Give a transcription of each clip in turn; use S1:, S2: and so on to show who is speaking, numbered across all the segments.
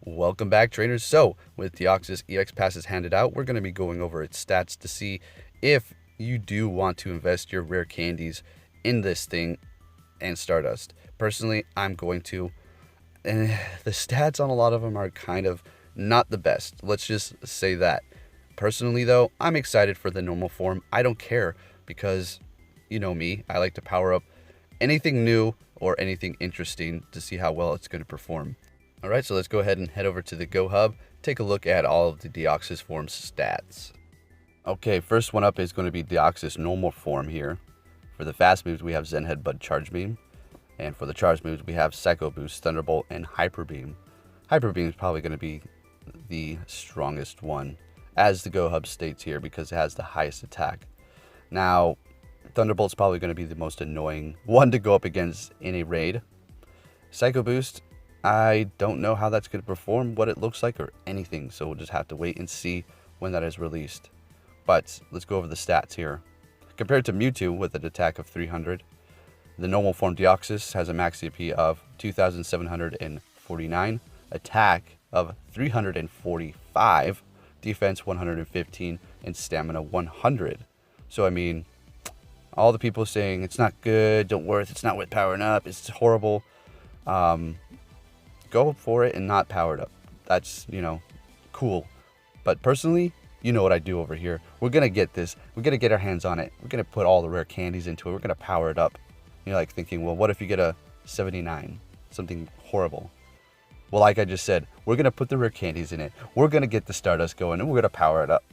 S1: Welcome back, trainers. So, with Deoxys EX passes handed out, we're going to be going over its stats to see if you do want to invest your rare candies in this thing and Stardust. Personally, I'm going to, and the stats on a lot of them are kind of not the best. Let's just say that. Personally, though, I'm excited for the normal form. I don't care because, you know me, I like to power up anything new or anything interesting to see how well it's going to perform. All right, so let's go ahead and head over to the Go Hub, take a look at all of the Deoxys form stats. Okay, first one up is going to be Deoxys normal form here. For the fast moves, we have Zen Headbutt Charge Beam. And for the charge moves, we have Psycho Boost, Thunderbolt, and Hyper Beam. Hyper Beam is probably going to be the strongest one, as the Go Hub states here, because it has the highest attack. Now, Thunderbolt's probably going to be the most annoying one to go up against in a raid. Psycho Boost, I don't know how that's going to perform, what it looks like, or anything, so we'll just have to wait and see when that is released. But let's go over the stats here. Compared to Mewtwo with an attack of 300, the normal form Deoxys has a max CP of 2,749, attack of 345, defense 115, and stamina 100. So I mean, all the people saying it's not good, it's not worth powering up, it's horrible. Go for it and not powered up. That's, cool. But personally, you know what I do over here. We're going to get this. We're going to get our hands on it. We're going to put all the rare candies into it. We're going to power it up. You're like thinking, well, what if you get a 79? Something horrible. Well, like I just said, we're going to put the rare candies in it. We're going to get the Stardust going and we're going to power it up.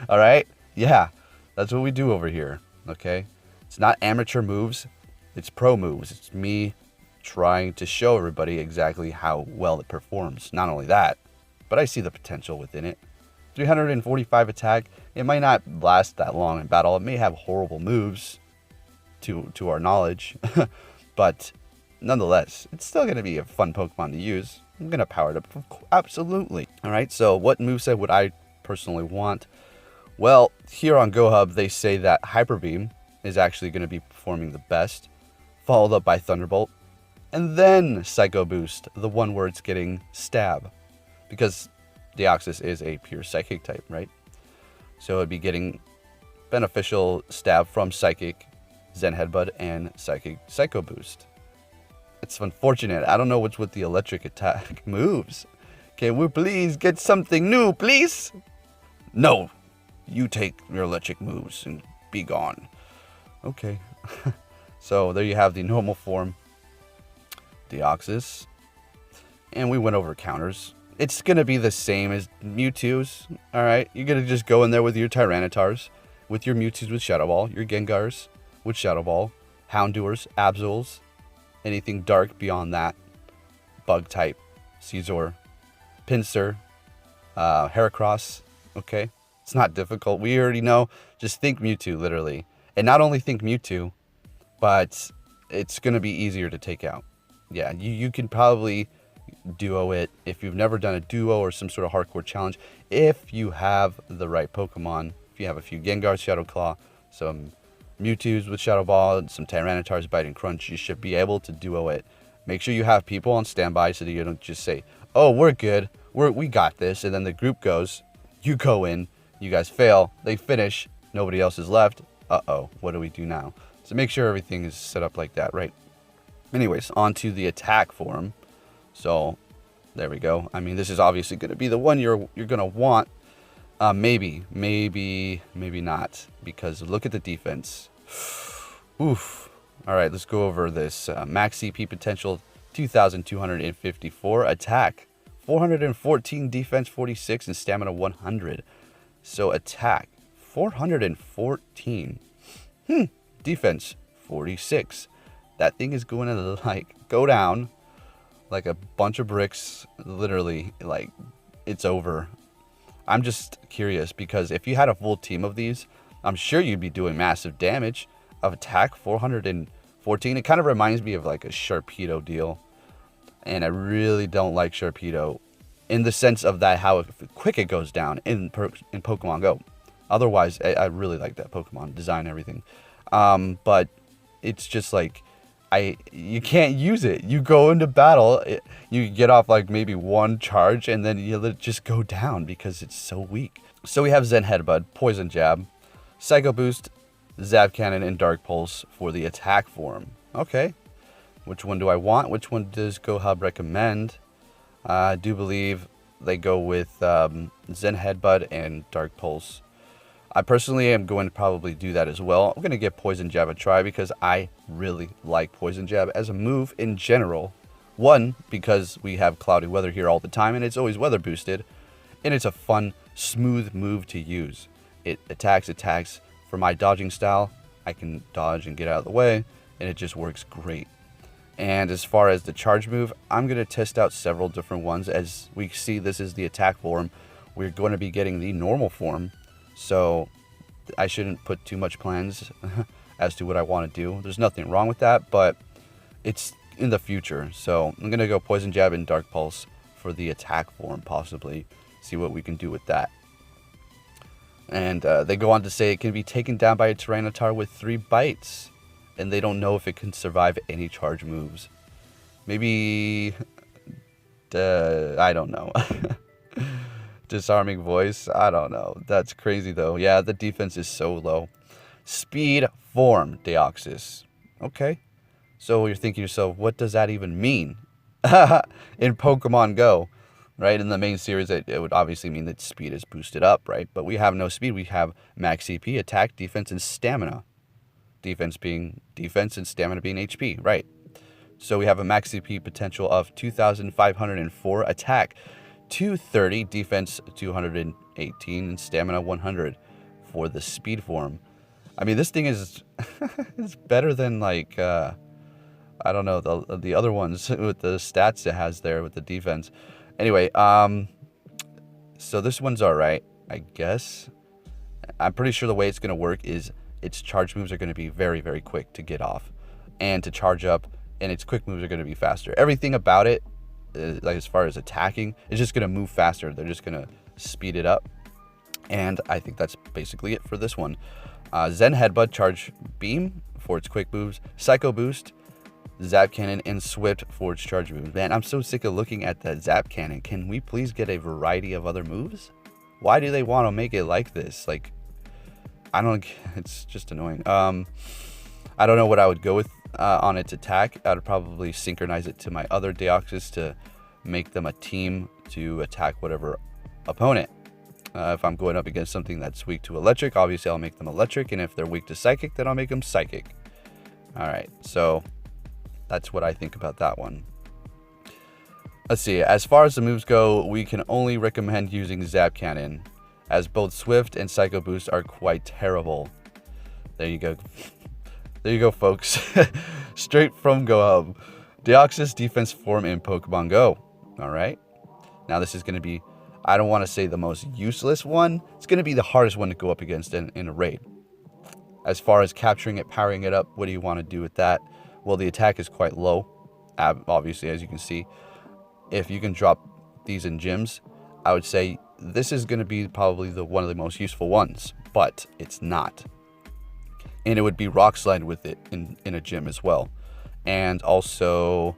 S1: All right? Yeah, that's what we do over here. Okay? It's not amateur moves. It's pro moves. It's me trying to show everybody exactly how well it performs. Not only that, but I see the potential within it. 345 attack, it might not last that long in battle. It may have horrible moves to our knowledge, but nonetheless, it's still going to be a fun Pokemon to use. I'm going to power it up, absolutely. All right, so what moveset would I personally want? Well, here on GoHub, they say that Hyper Beam is actually going to be performing the best, followed up by Thunderbolt, and then Psycho Boost, the one where it's getting Stab, because Deoxys is a pure Psychic type, right? So it'd be getting beneficial Stab from Psychic, Zen Headbutt, and Psycho Boost. It's unfortunate. I don't know what's with the electric attack moves. Can we please get something new, please? No, you take your electric moves and be gone. Okay. So there you have the normal form Deoxys, and we went over counters. It's gonna be the same as Mewtwo's. All right, you're gonna just go in there with your Tyrannitars, with your Mewtwo's with Shadow Ball, your Gengars with Shadow Ball, Houndours, Absols, anything dark beyond that, Bug type, Scizor, Pinsir, Heracross. Okay, it's not difficult. We already know. Just think Mewtwo, literally, and not only think Mewtwo, but it's gonna be easier to take out. Yeah, you can probably duo it if you've never done a duo or some sort of hardcore challenge. If you have the right Pokemon, if you have a few Gengars, Shadow Claw, some Mewtwo's with Shadow Ball, and some Tyrannitars, Bite and Crunch, you should be able to duo it. Make sure you have people on standby so that you don't just say, oh, we're good, we got this, and then the group goes, you go in, you guys fail, they finish, nobody else is left, uh-oh, what do we do now? So make sure everything is set up like that, right? Anyways, on to the attack form. So there we go. I mean, this is obviously going to be the one you're going to want. Maybe not, because look at the defense. Oof. All right, let's go over this. Max CP potential 2,254, attack 414, defense 46, and stamina 100. So attack 414. Defense 46. That thing is going to go down like a bunch of bricks. Literally, like, it's over. I'm just curious, because if you had a full team of these, I'm sure you'd be doing massive damage. Of attack 414, it kind of reminds me of like a Sharpedo deal, and I really don't like Sharpedo in the sense of that how quick it goes down in Pokemon Go. Otherwise, I really like that Pokemon design and everything, but it's just like you can't use it. You go into battle, you get off like maybe one charge, and then you let it just go down because it's so weak. So we have Zen Headbutt, Poison Jab, Psycho Boost, Zap Cannon, and Dark Pulse for the attack form. Okay, which one do I want? Which one does GoHub recommend? I do believe they go with Zen Headbutt and Dark Pulse. I personally am going to probably do that as well. I'm going to give Poison Jab a try because I really like Poison Jab as a move in general. One, because we have cloudy weather here all the time and it's always weather boosted. And it's a fun, smooth move to use. It attacks. For my dodging style, I can dodge and get out of the way, and it just works great. And as far as the charge move, I'm going to test out several different ones. As we see, this is the attack form. We're going to be getting the normal form, so I shouldn't put too much plans as to what I want to do. There's nothing wrong with that, but it's in the future. So I'm going to go Poison Jab and Dark Pulse for the attack form, possibly. See what we can do with that. And they go on to say it can be taken down by a Tyranitar with 3 bites. And they don't know if it can survive any charge moves. Maybe... I don't know. Disarming Voice? I don't know. That's crazy though. Yeah, the defense is so low. Speed Form, Deoxys. Okay. So you're thinking to yourself, what does that even mean? In Pokemon Go. Right, in the main series, it would obviously mean that speed is boosted up, right? But we have no speed. We have max CP, attack, defense, and stamina. Defense being defense and stamina being HP, right? So we have a max CP potential of 2,504, attack 230, defense 218, and stamina 100 for the speed form. I mean, this thing is is better than like I don't know the other ones with the stats it has there with the defense. Anyway, so this one's alright, I guess. I'm pretty sure the way it's going to work is its charge moves are going to be very, very quick to get off and to charge up, and its quick moves are going to be faster. Everything about it, like as far as attacking, is just going to move faster. They're just going to speed it up, and I think that's basically it for this one. Zen Headbutt, Charge Beam for its quick moves, Psycho Boost, Zap Cannon, and Swift for its charge moves. Man, I'm so sick of looking at that Zap Cannon. Can we please get a variety of other moves? Why do they want to make it like this? Like, I don't, it's just annoying. I don't know what I would go with on its attack. I would probably synchronize it to my other Deoxys to make them a team to attack whatever opponent. If I'm going up against something that's weak to electric, obviously I'll make them electric. And if they're weak to psychic, then I'll make them psychic. All right, so that's what I think about that one. Let's see. As far as the moves go, we can only recommend using Zap Cannon, as both Swift and Psycho Boost are quite terrible. There you go. There you go, folks. Straight from GoHub. Deoxys defense form in Pokemon Go. All right. Now this is going to be, I don't want to say the most useless one. It's going to be the hardest one to go up against in a raid. As far as capturing it, powering it up, what do you want to do with that? Well, the attack is quite low, obviously, as you can see. If you can drop these in gyms, I would say this is going to be probably one of the most useful ones, but it's not. And it would be Rock Slide with it in a gym as well. And also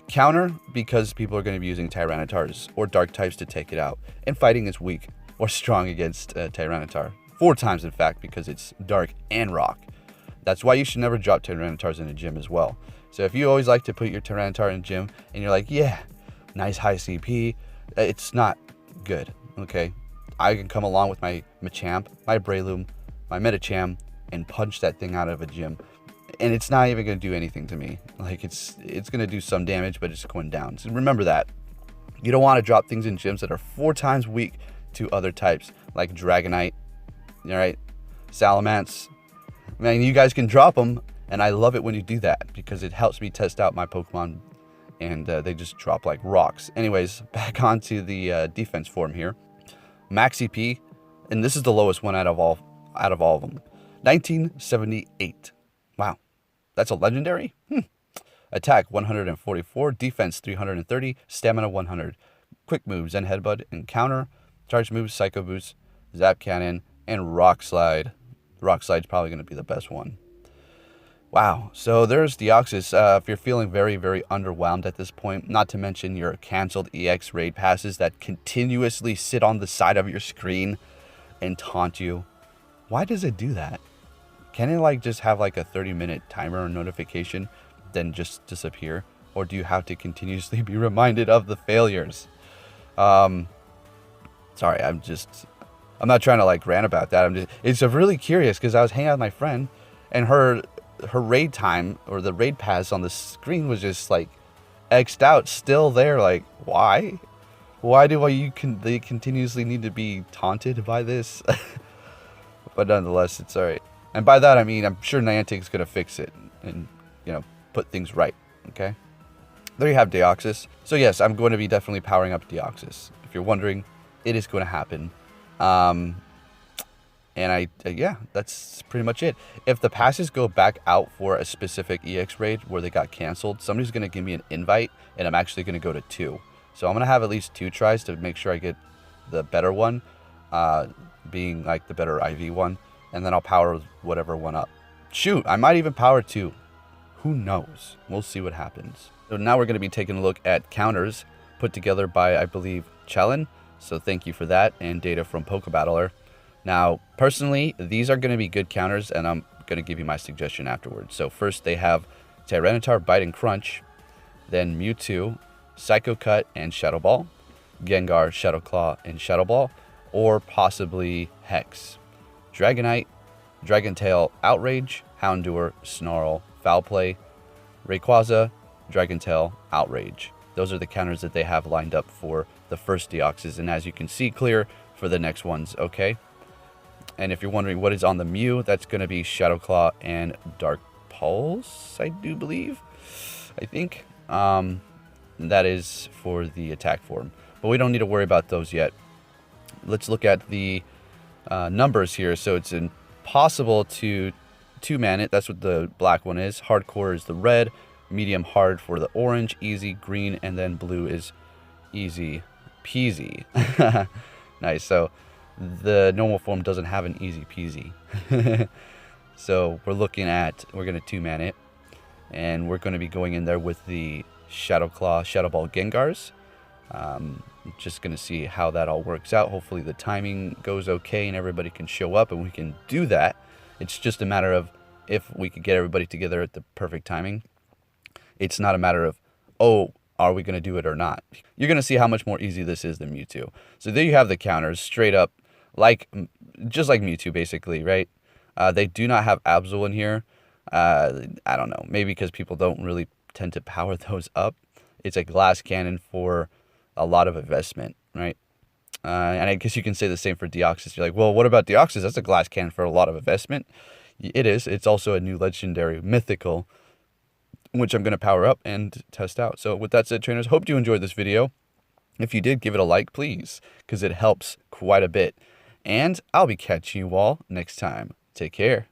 S1: counter, because people are going to be using Tyranitars or Dark types to take it out. And fighting is weak or strong against Tyranitar. 4 times, in fact, because it's Dark and Rock. That's why you should never drop Tyranitars in a gym as well. So if you always like to put your Tyranitar in a gym and you're like, yeah, nice high CP, it's not good, okay? I can come along with my Machamp, my Breloom, my Medicham, and punch that thing out of a gym. And it's not even going to do anything to me. Like, it's going to do some damage, but it's going down. So remember that. You don't want to drop things in gyms that are 4 times weak to other types, like Dragonite, all right, Salamence. Man, you guys can drop them, and I love it when you do that because it helps me test out my Pokemon, and they just drop like rocks. Anyways, back onto the defense form here. Max CP, and this is the lowest one out of all of them. 1978. Wow, that's a legendary. Attack 144, defense 330, stamina 100. Quick moves and headbutt and counter. Charge moves, Psycho Boost, Zap Cannon, and Rock Slide. Rock Slide's probably going to be the best one. Wow. So there's Deoxys. If you're feeling very, very underwhelmed at this point, not to mention your canceled EX raid passes that continuously sit on the side of your screen and taunt you. Why does it do that? Can it like just have like a 30-minute timer or notification, then just disappear? Or do you have to continuously be reminded of the failures? Sorry, I'm not trying to like rant about that. It's really curious because I was hanging out with my friend and her raid time or the raid pass on the screen was just like X'd out, still there. Like, why? Why do they continuously need to be taunted by this? But nonetheless, it's alright. And by that I mean I'm sure Niantic's gonna fix it and put things right. Okay. There you have Deoxys. So yes, I'm going to be definitely powering up Deoxys. If you're wondering, it is going to happen. And yeah, that's pretty much it. If the passes go back out for a specific EX raid where they got canceled, somebody's going to give me an invite, and I'm actually going to go to 2. So I'm going to have at least 2 tries to make sure I get the better one, being like the better IV one, and then I'll power whatever one up. Shoot, I might even power 2. Who knows? We'll see what happens. So now we're going to be taking a look at counters put together by, I believe, Chellen. So thank you for that, and data from PokeBattler. Now, personally, these are going to be good counters, and I'm going to give you my suggestion afterwards. So first, they have Tyranitar Bite and Crunch, then Mewtwo, Psycho Cut and Shadow Ball, Gengar, Shadow Claw and Shadow Ball, or possibly Hex, Dragonite, Dragon Tail, Outrage, Houndour, Snarl, Foul Play, Rayquaza, Dragon Tail, Outrage. Those are the counters that they have lined up for the first Deoxys, and as you can see, clear for the next ones, okay? And if you're wondering what is on the Mew, that's going to be Shadow Claw and Dark Pulse, I do believe. I think. That is for the attack form. But we don't need to worry about those yet. Let's look at the numbers here. So it's impossible to 2-man it. That's what the black one is. Hardcore is the red. Medium hard for the orange. Easy green. And then blue is easy peasy. Nice. So the normal form doesn't have an easy peasy. So we're going to 2-man it. And we're going to be going in there with the Shadow Claw, Shadow Ball Gengars. Just going to see how that all works out. Hopefully the timing goes okay and everybody can show up and we can do that. It's just a matter of if we could get everybody together at the perfect timing. It's not a matter of, oh, are we going to do it or not? You're going to see how much more easy this is than Mewtwo. So there you have the counters straight up, just like Mewtwo basically, right? They do not have Absol in here. I don't know, maybe because people don't really tend to power those up. It's a glass cannon for a lot of investment, right? And I guess you can say the same for Deoxys. You're like, well, what about Deoxys? That's a glass cannon for a lot of investment. It is. It's also a new legendary mythical, which I'm going to power up and test out. So with that said, trainers, hope you enjoyed this video. If you did, give it a like, please, because it helps quite a bit. And I'll be catching you all next time. Take care.